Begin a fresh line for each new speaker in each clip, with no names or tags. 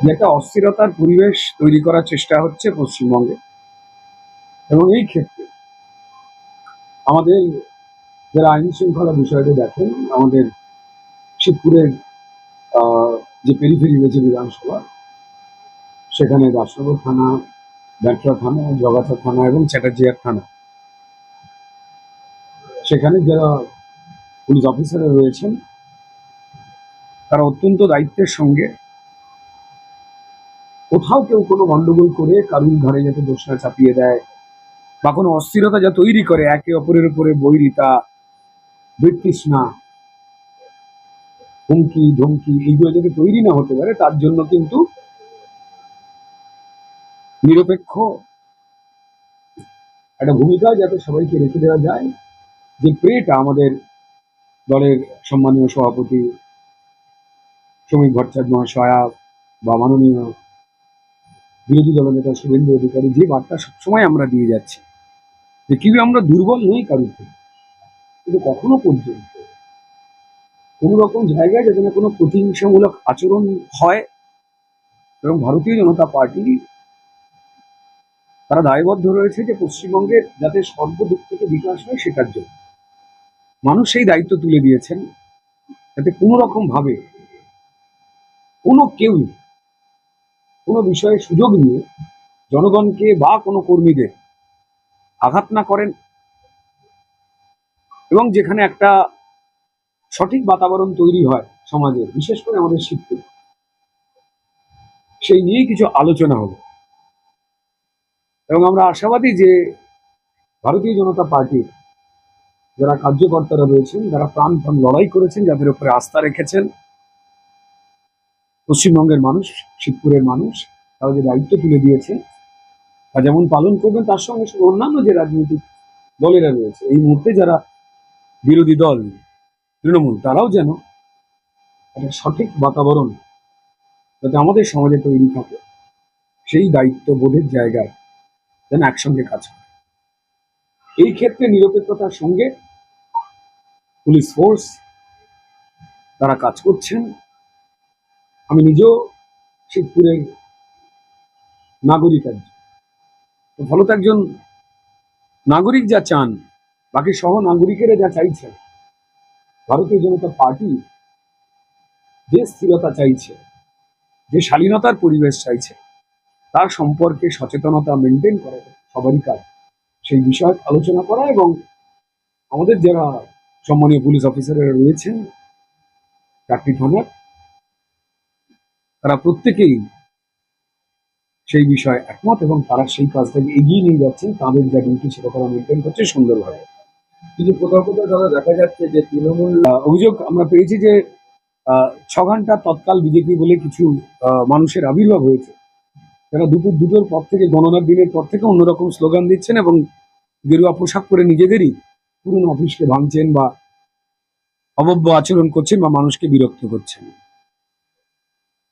যে একটা অস্থিরতার পরিবেশ তৈরি করার চেষ্টা হচ্ছে পশ্চিমবঙ্গে। এবং এই ক্ষেত্রে আমাদের যারা আইন শৃঙ্খলা বিষয়টা দেখেন, আমাদের শিবপুরের যে পেরিফেরি রয়েছে বিধানসভা, সেখানে দাসনগর থানা, ব্যাটরা থানা, জগাছা থানা এবং চ্যাটার্জিয়ার থানা, সেখানে যারা পুলিশ অফিসাররা রয়েছেন তারা অত্যন্ত দায়িত্বের সঙ্গে কোথাও কেউ কোনো গন্ডগোল করে কারুর ঘরে যাতে দোষ না চাপিয়ে দেয় বা কোনো অস্থিরতা যা তৈরি করে, একে অপরের উপরে বৈরিতা, বিতৃষ্ণা, হুমকি ধমকি, এইগুলো যাতে তৈরি না হতে পারে, তার জন্য কিন্তু নিরপেক্ষ একটা ভূমিকা যাতে সবাইকে রেখে দেওয়া যায়, যে প্রেটা আমাদের দলের সম্মানীয় সভাপতি শ্রমিক ভট্টাচার্য মহাশয়া বা মাননীয় বিরোধী দলনেতা শুভেন্দু অধিকারী যে বার্তা সবসময় আমরা দিয়ে যাচ্ছি, যে কেউ আমরা দুর্বল নই কারোর থেকে, কিন্তু কখনো পর্যন্ত কোন রকম জায়গায় যাতে না কোনো প্রতিহিংসামূলক আচরণ হয়। এবং ভারতীয় জনতা পার্টি তারা দায়বদ্ধ রয়েছে যে পশ্চিমবঙ্গের যাতে সর্বদিক থেকে বিকাশ হয়, সেটার জন্য মানুষ সেই দায়িত্ব তুলে দিয়েছেন, যাতে কোনো রকম ভাবে কোনো কেউ কোনো বিষয়ে সুযোগ নিয়ে জনগণকে বা কোনো কর্মীদের আঘাত না করেন, এবং যেখানে একটা সঠিক বাতাবরণ তৈরি হয় সমাজে, বিশেষ করে আমাদের শিবপুর, সেই নিয়েই কিছু আলোচনা হলো। এবং আমরা আশাবাদী যে ভারতীয় জনতা পার্টির যারা কার্যকর্তারা রয়েছেন, যারা প্রাণপণ লড়াই করেছেন, যাদের উপরে আস্থা রেখেছেন পশ্চিমবঙ্গের মানুষ, শিবপুরের মানুষ, তারা যে দায়িত্ব তুলে দিয়েছে তা যেমন পালন করবেন, তার সঙ্গে সঙ্গে অন্যান্য যে রাজনৈতিক দলেরা রয়েছে এই মুহূর্তে, যারা বিরোধী দল তৃণমূল, তারাও যেন একটা সঠিক বাতাবরণ যাতে আমাদের সমাজে তৈরি থাকে, সেই দায়িত্ব বোধের জায়গায় যেন একসঙ্গে কাজ করে। এই ক্ষেত্রে নিরপেক্ষতার সঙ্গে পুলিশ ফোর্স তারা কাজ করছেন। আমি নিজেও শিবপুরের নাগরিক একজন, তো ফলত একজন নাগরিক যা চান, বাকি সহ নাগরিকেরা যা চাইছেন, ভারতীয় জনতা পার্টি যে স্থিরতা চাইছে, যে শালীনতার পরিবেশ চাইছে, তার সম্পর্কে সচেতনতা মেনটেন করা সবারই কাজ। সেই বিষয়ে আলোচনা করা, এবং আমাদের যারা সম্মানীয় পুলিশ অফিসাররা রয়েছেন চারটি থানার, তারা প্রত্যেকেই সেই বিষয়ে একমত এবং তারা সেই কাজটাকে এগিয়ে নিয়ে যাচ্ছেন। তাদের যা ডিউটি সেটা তারা মেনটেন করছে সুন্দরভাবে।
কিন্তু কোথাও কোথাও দাদা দেখা যাচ্ছে যে তৃণমূল
অভিযোগ আমরা পেয়েছি যে 6 ঘন্টা তৎকাল বিজেপি বলে কিছু মানুষের আবির্ভাব হয়েছে, যারা দুপুর 2টোর পর থেকে, গণনার দিনের পর থেকে অন্যরকম স্লোগান দিচ্ছেন এবং গেরুয়া পোশাক পরে নিজেদেরই পুরনো অফিসকে ভাঙছেন বা অভব্য আচরণ করছেন বা মানুষকে বিরক্ত করছেন।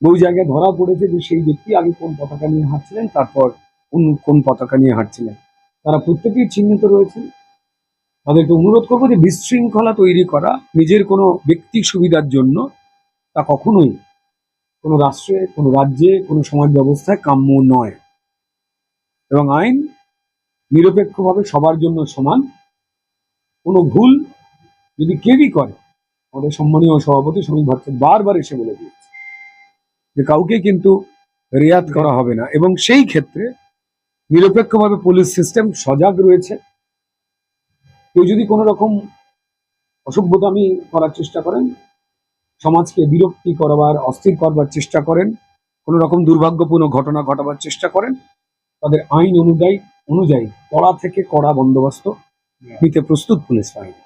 বহু জায়গায় ধরা পড়েছে যে সেই ব্যক্তি আগে কোন পতাকা নিয়ে হাঁটছিলেন, তারপর অন্য কোন পতাকা নিয়ে হাঁটছিলেন। তারা প্রত্যেকেই চিহ্নিত রয়েছেন। তাদেরকে অনুরোধ করবো যে বিশৃঙ্খলা তৈরি করা নিজের কোনো ব্যক্তি সুবিধার জন্য তা কখনোই কোনো রাষ্ট্রে, কোনো রাজ্যে, কোনো সমাজ ব্যবস্থায় কাম্য নয়। এবং আইন নিরপেক্ষভাবে সবার জন্য সমান। কোনো ভুল যদি কেউই করে, আমাদের সম্মানীয় সভাপতি শ্রমিক ভট্টাচার্য বারবার এসে বলে দিয়েছে যে কাউকে কিন্তু রেয়াত করা হবে না, এবং সেই ক্ষেত্রে নিরপেক্ষভাবে পুলিশ সিস্টেম সজাগ রয়েছে। কেউ যদি কোনো রকম অসভ্যতামি করার চেষ্টা করেন, সমাজকে বিরক্তি করবার, অস্থির করবার চেষ্টা করেন, কোনো রকম দুর্ভাগ্যপূর্ণ ঘটনা ঘটাবার চেষ্টা করেন, তাদের আইন অনুযায়ী কড়া থেকে কড়া বন্দোবস্ত নিতে প্রস্তুত পুলিশ বাহিনী।